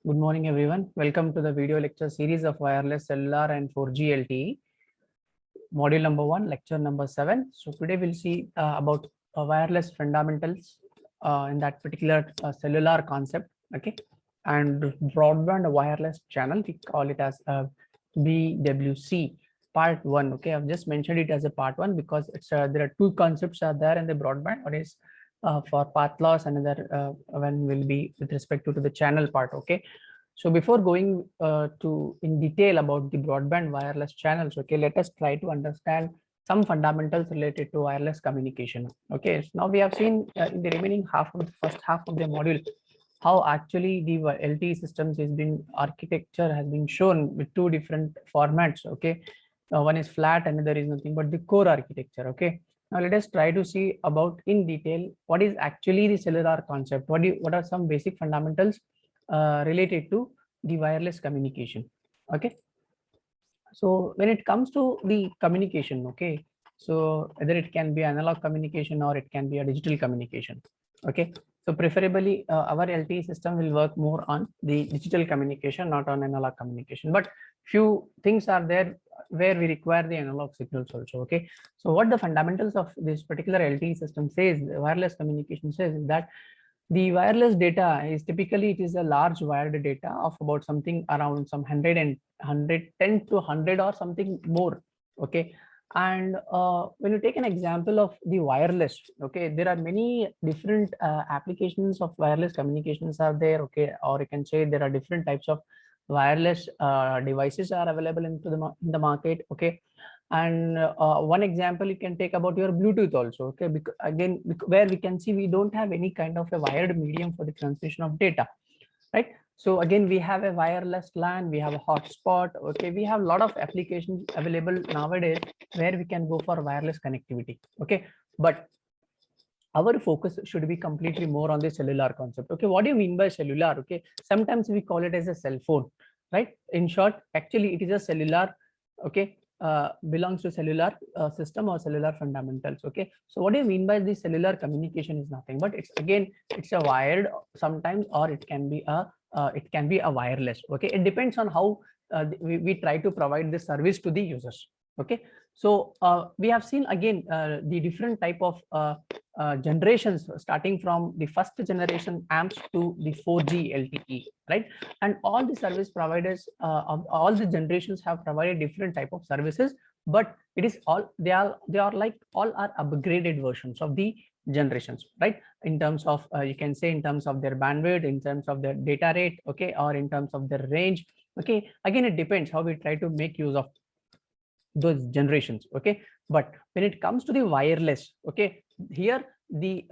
Good morning, everyone. Welcome to the video lecture series of wireless cellular and 4G LTE, module number 1, lecture number 7. So today we'll see about wireless fundamentals in that particular cellular concept, okay, and broadband wireless channel. We call it as BWC part 1. Okay, I've just mentioned it as a part 1 because it's there are two concepts are there in the broadband. One is for path loss, another one will be with respect to the channel part. Okay, so before going to in detail about the broadband wireless channels, okay, let us try to understand some fundamentals related to wireless communication. Okay, so now we have seen in the remaining half of the first half of the module how actually the LTE systems has been architecture has been shown with two different formats. Okay, one is flat, another is nothing but the core architecture. Okay, now let us try to see about in detail what is actually the cellular concept. What are some basic fundamentals related to the wireless communication. Okay, so when it comes to the communication, okay, so whether it can be analog communication or it can be a digital communication. Okay, so preferably our LTE system will work more on the digital communication, not on analog communication, but few things are there where we require the analog signals also. Okay, so what the fundamentals of this particular LTE system says, wireless communication says, is that the wireless data is typically it is a large wired data of about something around some 110 to 100 or something more. Okay, and when you take an example of the wireless, okay, there are many different applications of wireless communications are there. Okay, or you can say there are different types of wireless devices are available in the market. Okay, and one example you can take about your Bluetooth also. Okay, because again, where we can see we don't have any kind of a wired medium for the transmission of data, right? So again, we have a wireless LAN, we have a hotspot. Okay, we have a lot of applications available nowadays where we can go for wireless connectivity. Okay, but our focus should be completely more on the cellular concept. Okay, what do you mean by cellular? Okay, sometimes we call it as a cell phone, right? In short, actually it is a cellular. Okay, belongs to cellular system or cellular fundamentals. Okay, so what do you mean by the cellular communication is nothing but it's a wired sometimes, or it can be a wireless. Okay, it depends on how we try to provide the service to the users. Okay, so we have seen again the different type of generations starting from the first generation amps to the 4G LTE, right? And all the service providers of all the generations have provided different type of services, but it is all they are like all are upgraded versions of the generations, right? In terms of you can say in terms of their bandwidth, in terms of their data rate, okay, or in terms of their range. Okay, again it depends how we try to make use of those generations. Okay, but when it comes to the wireless, okay, here the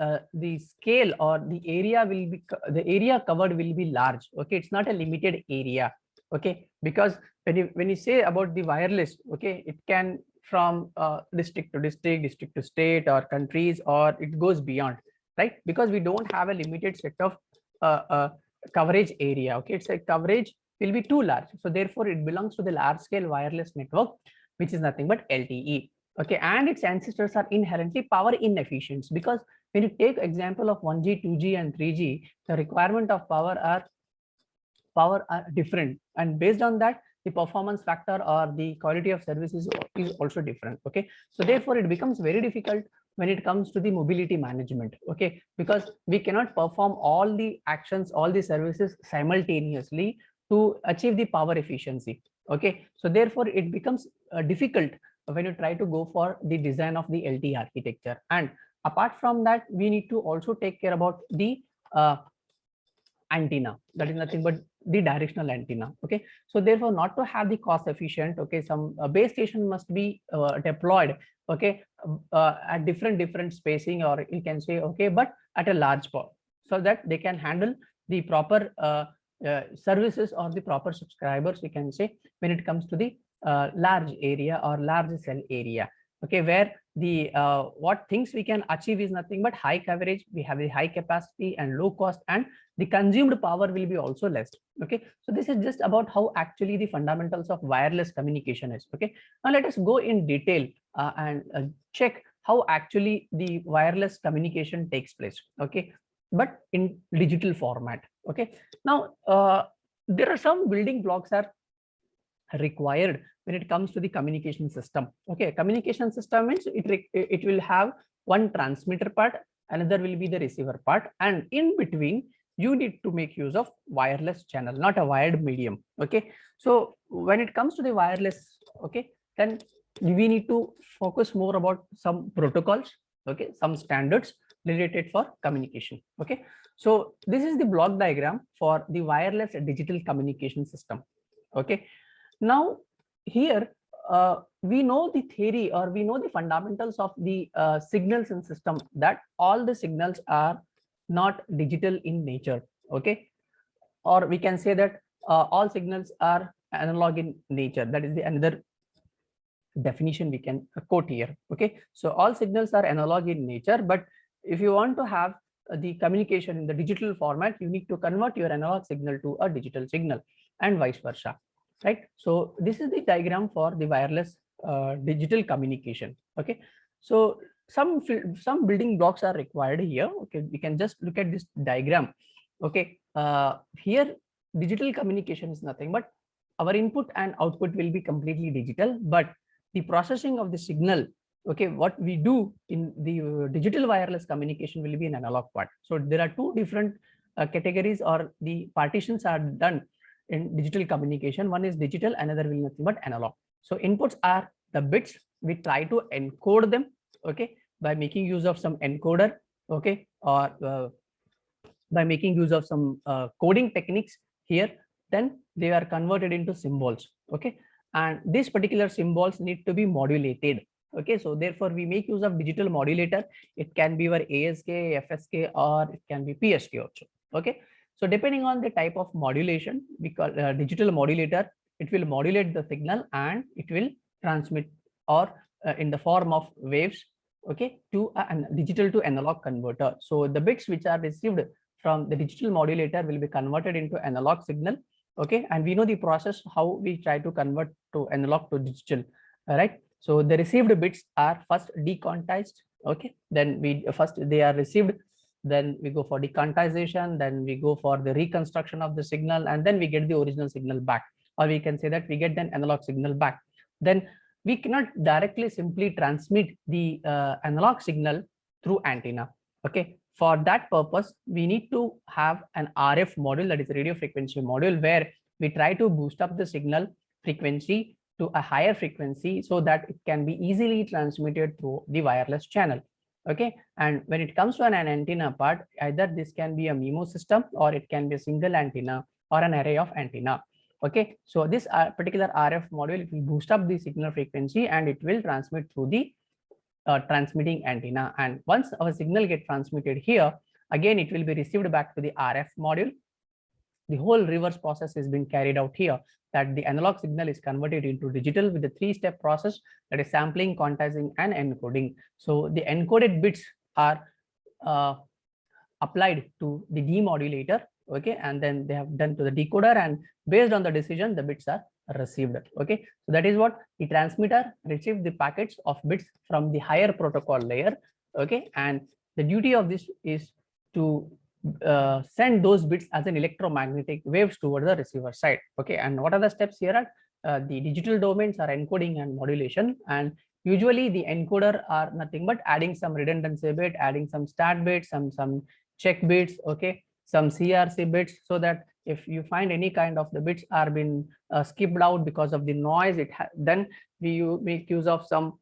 scale or the area will be the area covered will be large. Okay, it's not a limited area. Okay, because when you say about the wireless, okay, it can from district to district, district to state, or countries, or it goes beyond, right? Because we don't have a limited set of coverage area. Okay, it's a coverage will be too large, so therefore it belongs to the large scale wireless network, which is nothing but LTE. Okay, and its ancestors are inherently power inefficient, because when you take example of 1G, 2G, and 3G, the requirement of power are different, and based on that, the performance factor or the quality of services is also different. Okay, so therefore it becomes very difficult when it comes to the mobility management. Okay, because we cannot perform all the actions, all the services simultaneously to achieve the power efficiency. Okay, so therefore it becomes difficult when you try to go for the design of the LTE architecture. And apart from that, we need to also take care about the antenna, that is nothing but the directional antenna. Okay, so therefore not to have the cost efficient, okay, some base station must be deployed, okay, at different spacing, or you can say, okay, but at a large power, so that they can handle the proper services or the proper subscribers, we can say, when it comes to the large area or large cell area. Okay, where the what things we can achieve is nothing but high coverage, we have a high capacity and low cost, and the consumed power will be also less. Okay, so this is just about how actually the fundamentals of wireless communication is. Okay, now let us go in detail and check how actually the wireless communication takes place. Okay, but in digital format. Okay, now there are some building blocks are required when it comes to the communication system. Okay, communication system means it will have one transmitter part, another will be the receiver part, and in between you need to make use of wireless channel, not a wired medium. Okay, so when it comes to the wireless, okay, then we need to focus more about some protocols, okay, some standards related for communication. Okay, so this is the block diagram for the wireless digital communication system. Okay, now here we know the theory, or we know the fundamentals of the signals in system, that all the signals are not digital in nature. Okay, or we can say that all signals are analog in nature. That is the another definition we can quote here. Okay, so all signals are analog in nature, but if you want to have the communication in the digital format, you need to convert your analog signal to a digital signal, and vice versa, right? So this is the diagram for the wireless digital communication. Okay, so some building blocks are required here. Okay, we can just look at this diagram. Okay, here digital communication is nothing but our input and output will be completely digital, but the processing of the signal, okay, what we do in the digital wireless communication will be an analog part. So there are two different categories, or the partitions are done in digital communication. One is digital, another will nothing but analog. So inputs are the bits. We try to encode them, okay, by making use of some encoder, okay, or by making use of some coding techniques here. Then they are converted into symbols. Okay, and these particular symbols need to be modulated. Okay, so therefore we make use of digital modulator. It can be your ASK, FSK, or it can be PSK also. Okay, so depending on the type of modulation, we call digital modulator, it will modulate the signal and it will transmit, or in the form of waves, okay, to a digital to analog converter. So the bits which are received from the digital modulator will be converted into analog signal. Okay, and we know the process how we try to convert to analog to digital. All right, so the received bits are first dequantized. Okay, then they are received, then we go for dequantization, then we go for the reconstruction of the signal, and then we get the original signal back, or we can say that we get an analog signal back. Then we cannot directly simply transmit the analog signal through antenna. Okay, for that purpose we need to have an RF module, that is radio frequency module, where we try to boost up the signal frequency to a higher frequency so that it can be easily transmitted through the wireless channel. Okay, and when it comes to an antenna part, either this can be a MIMO system, or it can be a single antenna, or an array of antenna. Okay, so this particular RF module, it will boost up the signal frequency and it will transmit through the transmitting antenna. And once our signal get transmitted here, again it will be received back to the RF module. The whole reverse process is being carried out here, that the analog signal is converted into digital with a three-step process, that is sampling, quantizing, and encoding. So the encoded bits are applied to the demodulator. Okay, and then they have done to the decoder, and based on the decision the bits are received. Okay, so that is what the transmitter received the packets of bits from the higher protocol layer. Okay, and the duty of this is to send those bits as an electromagnetic waves toward the receiver side. Okay, and what are the steps here are the digital domains are encoding and modulation, and usually the encoder are nothing but adding some redundancy bit, adding some stat bits, some check bits, okay, some CRC bits, so that if you find any kind of the bits are been skipped out because of the noise, then we make use of some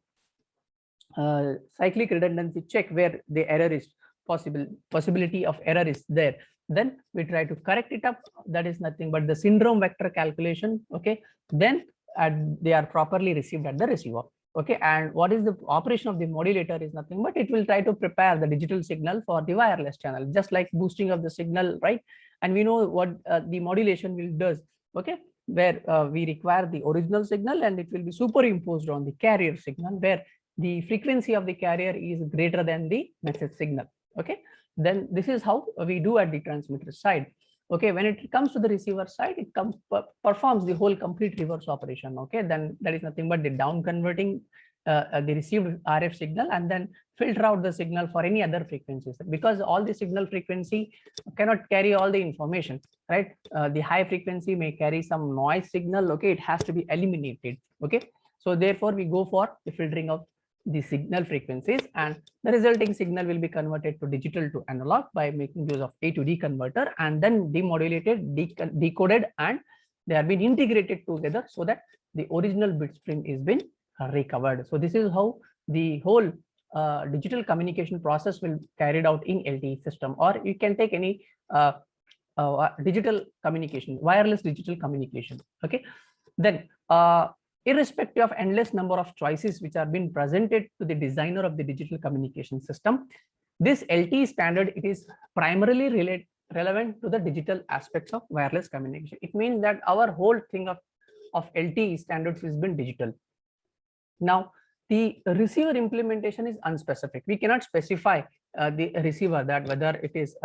cyclic redundancy check where the error is possibility of error is there. Then we try to correct it up. That is nothing but the syndrome vector calculation. Okay, then they are properly received at the receiver. Okay, and what is the operation of the modulator is nothing but it will try to prepare the digital signal for the wireless channel, just like boosting of the signal, right? And we know what the modulation will does. Okay, where we require the original signal and it will be superimposed on the carrier signal, where the frequency of the carrier is greater than the message signal. Okay, then this is how we do at the transmitter side. Okay, when it comes to the receiver side, it performs the whole complete reverse operation. Okay, then that is nothing but the down converting the received RF signal and then filter out the signal for any other frequencies, because all the signal frequency cannot carry all the information, right? The high frequency may carry some noise signal. Okay, it has to be eliminated. Okay, so therefore we go for the filtering of the signal frequencies, and the resulting signal will be converted to digital to analog by making use of A to D converter, and then demodulated, decoded, and they are being integrated together so that the original bit stream is being recovered. So this is how the whole digital communication process will carried out in LTE system, or you can take any digital communication, wireless digital communication. Okay, then irrespective of endless number of choices which are being presented to the designer of the digital communication system, this LTE standard, it is primarily relevant to the digital aspects of wireless communication. It means that our whole thing of LTE standards has been digital. Now, the receiver implementation is unspecific. We cannot specify the receiver, that whether it is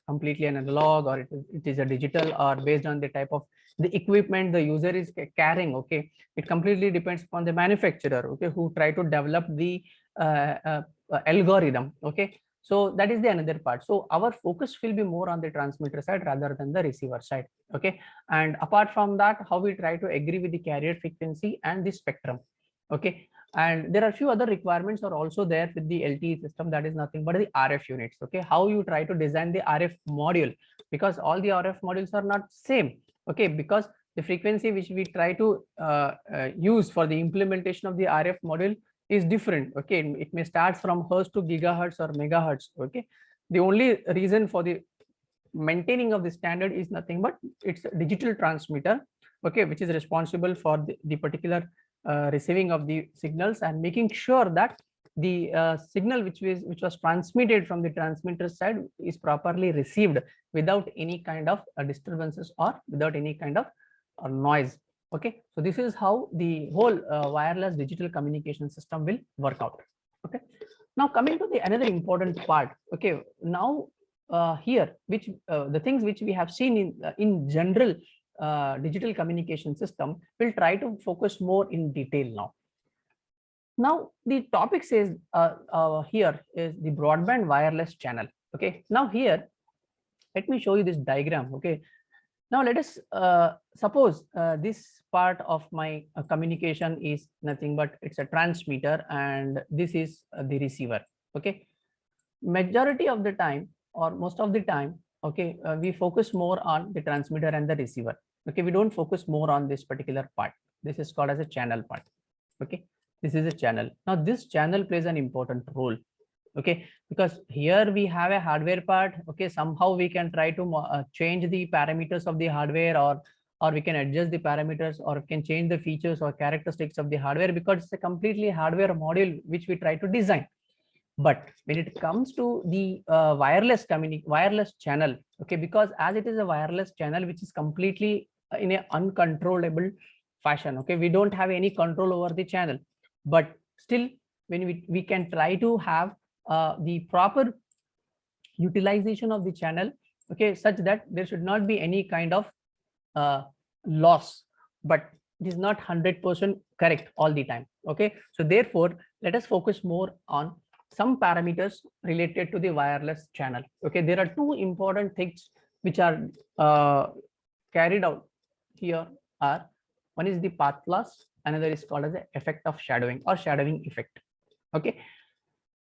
completely an analog or it is a digital, or based on the type of the equipment the user is carrying. Okay, it completely depends upon the manufacturer, okay, who try to develop the algorithm. Okay, so that is the another part. So our focus will be more on the transmitter side rather than the receiver side. Okay, and apart from that, how we try to agree with the carrier frequency and the spectrum. Okay, and there are a few other requirements are also there with the LTE system, that is nothing but the RF units. Okay, how you try to design the RF module, because all the RF modules are not same. Okay, because the frequency which we try to use for the implementation of the RF module is different. Okay, it may start from hertz to gigahertz or megahertz. Okay, the only reason for the maintaining of the standard is nothing but it's a digital transmitter, okay, which is responsible for the particular receiving of the signals and making sure that the signal which was transmitted from the transmitter side is properly received without any kind of disturbances or without any kind of noise. Okay, so this is how the whole wireless digital communication system will work out. Okay, now coming to the another important part. Okay, now here which the things which we have seen in general digital communication system, will try to focus more in detail now. Now the topic says here is the broadband wireless channel. Okay, now here let me show you this diagram. Okay, now let us suppose this part of my communication is nothing but it's a transmitter, and this is the receiver. Okay, majority of the time or most of the time, okay, we focus more on the transmitter and the receiver. Okay, we don't focus more on this particular part. This is called as a channel part. Okay, this is a channel. Now this channel plays an important role. Okay, because here we have a hardware part. Okay, somehow we can try to change the parameters of the hardware, or we can adjust the parameters, or can change the features or characteristics of the hardware, because it's a completely hardware module which we try to design. But when it comes to the wireless channel, okay, because as it is a wireless channel which is completely in a uncontrollable fashion, okay, we don't have any control over the channel, but still when we can try to have the proper utilization of the channel, okay, such that there should not be any kind of loss, but it is not 100% correct all the time. Okay, so therefore let us focus more on some parameters related to the wireless channel. Okay, there are two important things which are carried out here. Are one is the path loss, another is called as the effect of shadowing or shadowing effect. Okay,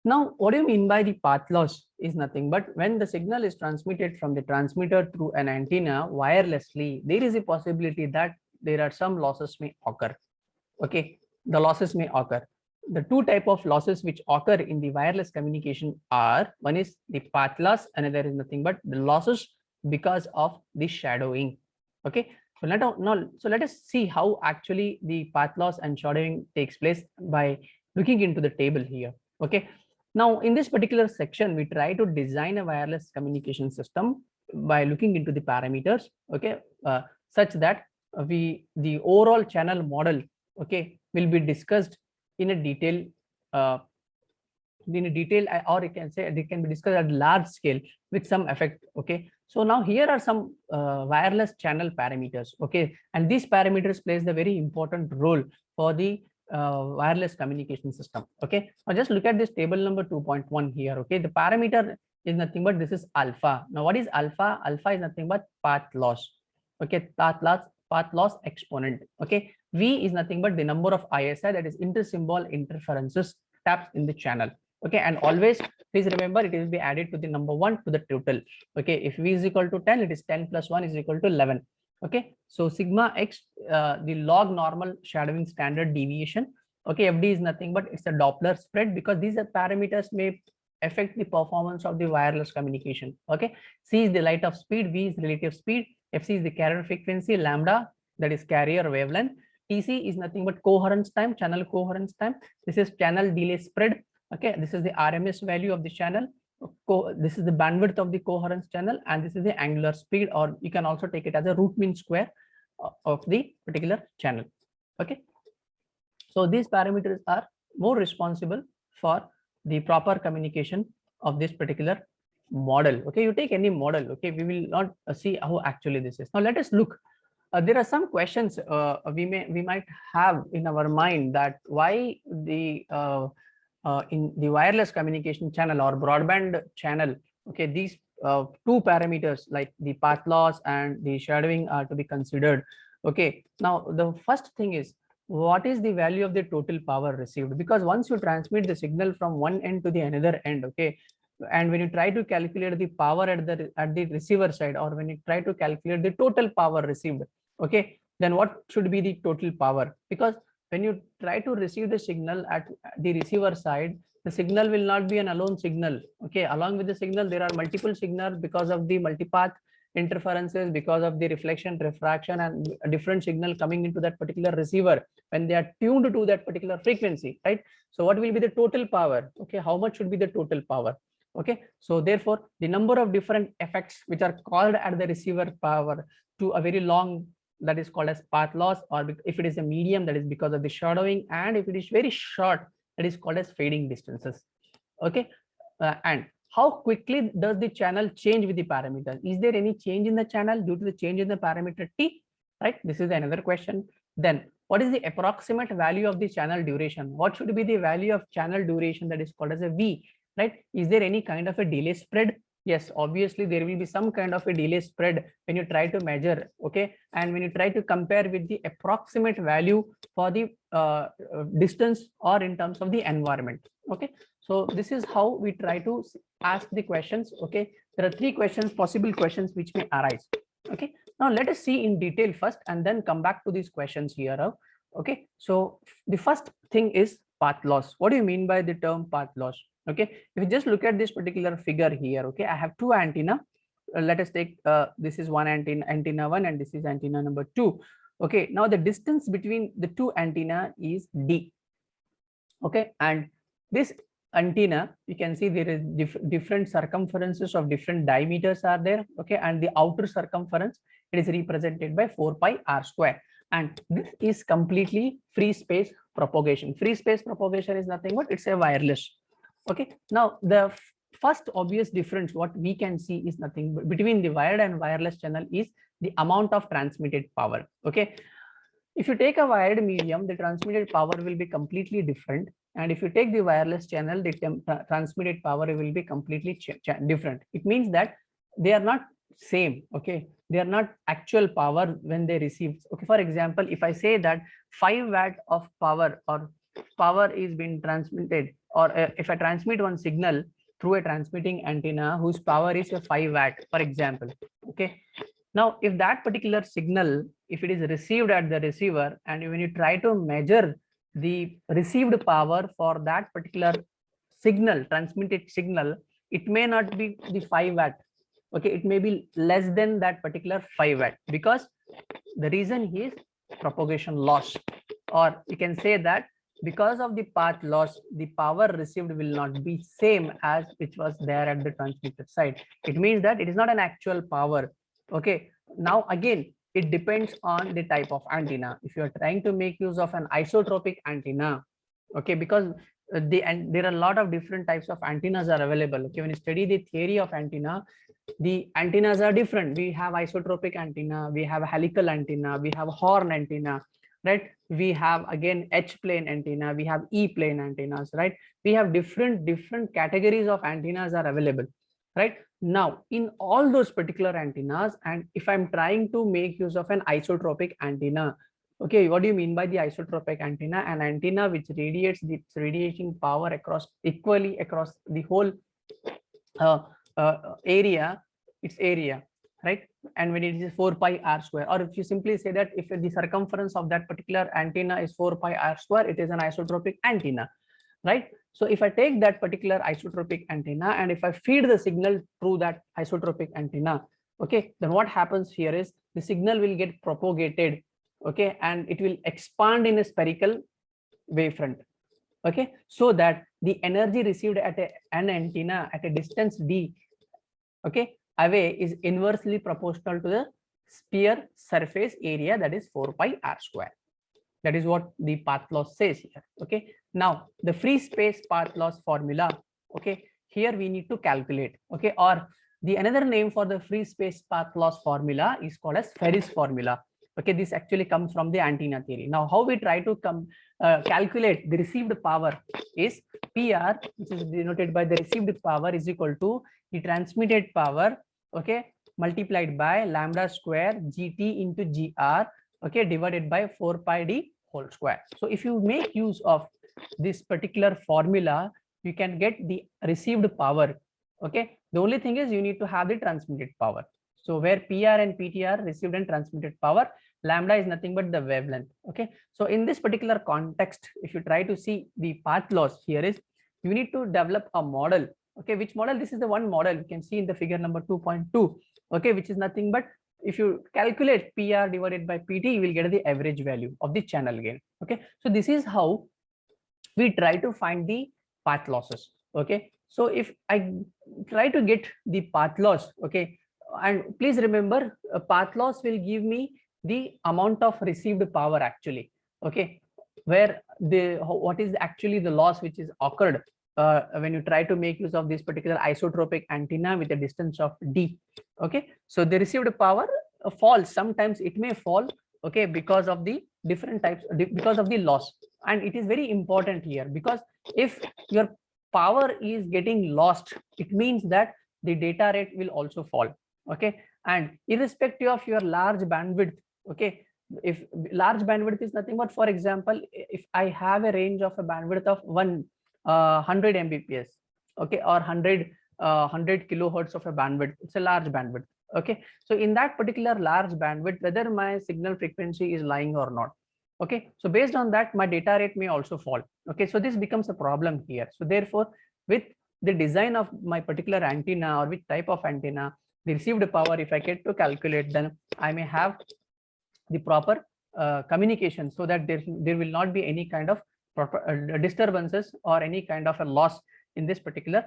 now what do you mean by the path loss is nothing but when the signal is transmitted from the transmitter through an antenna wirelessly, there is a possibility that there are some losses may occur. Okay, the losses may occur. The two type of losses which occur in the wireless communication are, one is the path loss, another is nothing but the losses because of the shadowing. Okay, so let us see how actually the path loss and shadowing takes place by looking into the table here. Okay, now in this particular section we try to design a wireless communication system by looking into the parameters, okay, such that the overall channel model, okay, will be discussed in a detail, or you can say they can be discussed at large scale with some effect. Okay, so now here are some wireless channel parameters. Okay, and these parameters plays the very important role for the wireless communication system. Okay, now just look at this table number 2.1 here. Okay, the parameter is nothing but this is alpha. Now what is alpha? Alpha is nothing but path loss. Okay, path loss exponent. Okay, V is nothing but the number of ISI, that is inter-symbol interferences taps in the channel. Okay, and always please remember it will be added to the number 1 to the total. Okay, if V is equal to 10, it is 10 plus 1 is equal to 11. Okay, so sigma x, the log normal shadowing standard deviation. Okay, FD is nothing but it's a Doppler spread, because these are parameters may affect the performance of the wireless communication. Okay, C is the light of speed, V is relative speed, FC is the carrier frequency, lambda, that is carrier wavelength, TC is nothing but coherence time, channel coherence time. This is channel delay spread. Okay, this is the RMS value of the channel. This is the bandwidth of the coherence channel, and this is the angular speed, or you can also take it as a root mean square of the particular channel. Okay, so these parameters are more responsible for the proper communication of this particular model. Okay, you take any model. Okay, we will not see how actually this is. Now let us look. There are some questions we might have in our mind, that why the in the wireless communication channel or broadband channel, okay, these two parameters like the path loss and the shadowing are to be considered. Okay, now the first thing is, what is the value of the total power received? Because once you transmit the signal from one end to the another end, okay, and when you try to calculate the power at the receiver side, or when you try to calculate the total power received, okay, then what should be the total power? Because when you try to receive the signal at the receiver side, the signal will not be an alone signal. Okay, along with the signal there are multiple signals because of the multipath interferences, because of the reflection, refraction, and a different signal coming into that particular receiver when they are tuned to that particular frequency, right? So what will be the total power? Okay, how much should be the total power? Okay, so therefore the number of different effects which are called at the receiver power to a very long, that is called as path loss, or if it is a medium, that is because of the shadowing, and if it is very short, that is called as fading distances. Okay, and how quickly does the channel change with the parameter? Is there any change in the channel due to the change in the parameter T? Right, this is another question. Then what is the approximate value of the channel duration? What should be the value of channel duration, that is called as a V? Right, is there any kind of a delay spread? Yes, obviously there will be some kind of a delay spread when you try to measure. Okay, and when you try to compare with the approximate value for the distance or in terms of the environment. Okay, so this is how we try to ask the questions. Okay, there are three questions, possible questions which may arise. Okay, now let us see in detail first and then come back to these questions here. Okay, so the first thing is path loss. What do you mean by the term path loss? Okay, if you just look at this particular figure here, okay, I have two antenna. Let us take this is one antenna 1, and this is antenna number 2. Okay, now the distance between the two antenna is D. Okay, and this antenna, you can see there is different circumferences of different diameters are there. Okay, and the outer circumference, it is represented by 4 pi r square, and this is completely free space propagation. Free space propagation is nothing but it's a wireless. Okay, now the first obvious difference what we can see is nothing but between the wired and wireless channel is the amount of transmitted power. Okay, if you take a wired medium, the transmitted power will be completely different, and if you take the wireless channel, the transmitted power will be completely different. It means that they are not same. Okay, they are not actual power when they receive. Okay, for example, if I say that 5 watt of power or power is being transmitted, or if I transmit one signal through a transmitting antenna whose power is a 5 watt, for example. Okay, now if that particular signal, if it is received at the receiver, and when you try to measure the received power for that particular signal, transmitted signal, it may not be the 5 watt. Okay, it may be less than that particular 5 watt, because the reason is propagation loss, or you can say that because of the path loss, the power received will not be same as which was there at the transmitted side. It means that it is not an actual power. Okay, now again it depends on the type of antenna. If you are trying to make use of an isotropic antenna, okay, because there are a lot of different types of antennas are available. Okay, when you study the theory of antenna, the antennas are different. We have isotropic antenna, we have helical antenna, we have horn antenna, right? We have again H plane antenna, we have E plane antennas, right? We have different categories of antennas are available, right? Now in all those particular antennas, and if I'm trying to make use of an isotropic antenna, okay, what do you mean by the isotropic antenna? An antenna which radiates its radiating power across equally across the whole area, its area, right? And when it is 4 pi r square, or if you simply say that if the circumference of that particular antenna is 4 pi r square, it is an isotropic antenna, right? So if I take that particular isotropic antenna and if I feed the signal through that isotropic antenna, okay, then what happens here is the signal will get propagated, okay, and it will expand in a spherical wavefront, okay, so that the energy received at an antenna at a distance d, okay, away is inversely proportional to the sphere surface area, that is 4 pi r square. That is what the path loss says here. Okay, now the free space path loss formula, okay, here we need to calculate, okay, or the another name for the free space path loss formula is called as Ferris formula. Okay, this actually comes from the antenna theory. Now how we try to calculate the received power is PR, which is denoted by the received power, is equal to the transmitted power, okay, multiplied by lambda square GT into GR, okay, divided by 4 pi d whole square. So if you make use of this particular formula, you can get the received power, okay. The only thing is you need to have the transmitted power. So where PR and PT are received and transmitted power, lambda is nothing but the wavelength, okay. So in this particular context, if you try to see the path loss here is, you need to develop a model, okay. Which model? This is the one model you can see in the figure number 2.2, okay, which is nothing but if you calculate PR divided by PT, you will get the average value of the channel gain, okay. So this is how we try to find the path losses, okay. So if I try to get the path loss, okay, and please remember path loss will give me the amount of received power actually, okay, where the what is actually the loss which is occurred when you try to make use of this particular isotropic antenna with a distance of d, okay. So the received power falls, sometimes it may fall, okay, because of the different types, because of the loss. And it is very important here, because if your power is getting lost, it means that the data rate will also fall, okay. And irrespective of your large bandwidth, okay, if large bandwidth is nothing but, for example, if I have a range of a bandwidth of 100 Mbps, okay, or 100 kilohertz of a bandwidth, it's a large bandwidth, okay. So in that particular large bandwidth, whether my signal frequency is lying or not, okay, so based on that my data rate may also fall, okay. So this becomes a problem here. So therefore, with the design of my particular antenna or which type of antenna, the received power, if I get to calculate, then I may have the proper communication, so that there will not be any kind of proper disturbances or any kind of a loss in this particular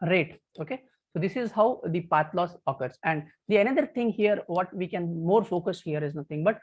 rate, okay. So this is how the path loss occurs. And the another thing here, what we can more focus here is nothing but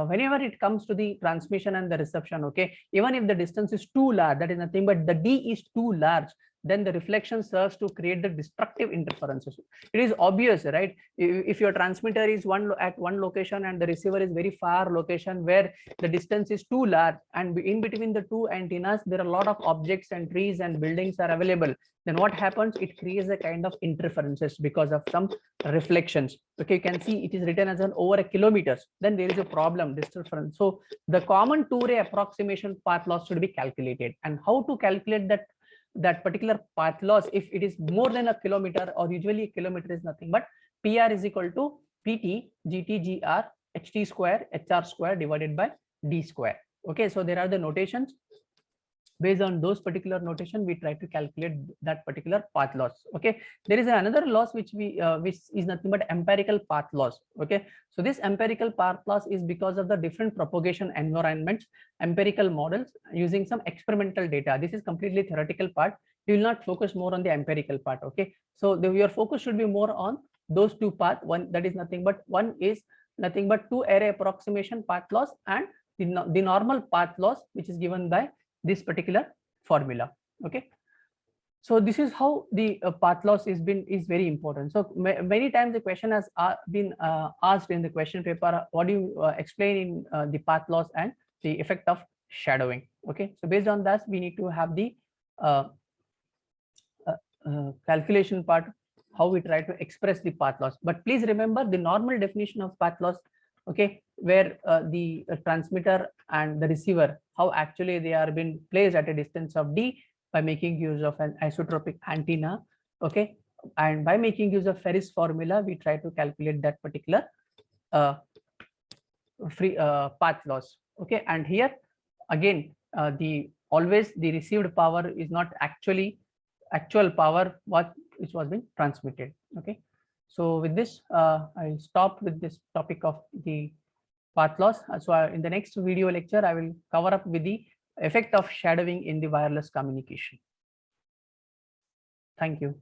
whenever it comes to the transmission and the reception, okay, even if the distance is too large, that is nothing but the d is too large, then the reflection serves to create the destructive interferences. It is obvious, right? If your transmitter is at one location and the receiver is very far location where the distance is too large, and in between the two antennas there are a lot of objects and trees and buildings are available, then what happens? It creates a kind of interferences because of some reflections, okay. You can see it is written as an over a kilometers, then there is a problem, disturbance. So the common two-ray approximation path loss should be calculated. And how to calculate that particular path loss? If it is more than a kilometer, or usually a kilometer is nothing but PR is equal to PT GT GR HT square HR square divided by D square, okay. So there are the notations. Based on those particular notation, we try to calculate that particular path loss, okay. There is another loss which is nothing but empirical path loss, okay. So this empirical path loss is because of the different propagation environments, empirical models using some experimental data. This is completely theoretical part. You will not focus more on the empirical part, okay. So your focus should be more on those two paths. One, that is nothing but, one is nothing but two array approximation path loss, and the normal path loss which is given by this particular formula, okay. So this is how the path loss is very important. So many times the question has been asked in the question paper, what do you explain in the path loss and the effect of shadowing? Okay, so based on that, we need to have the calculation part, how we try to express the path loss. But please remember the normal definition of path loss, okay, where the transmitter and the receiver, how actually they are being placed at a distance of d by making use of an isotropic antenna, okay, and by making use of Ferris formula, we try to calculate that particular free path loss, okay. And here again, the always the received power is not actually actual power which was being transmitted, okay. So with this, I stop with this topic of the path loss. So in the next video lecture, I will cover up with the effect of shadowing in the wireless communication. Thank you.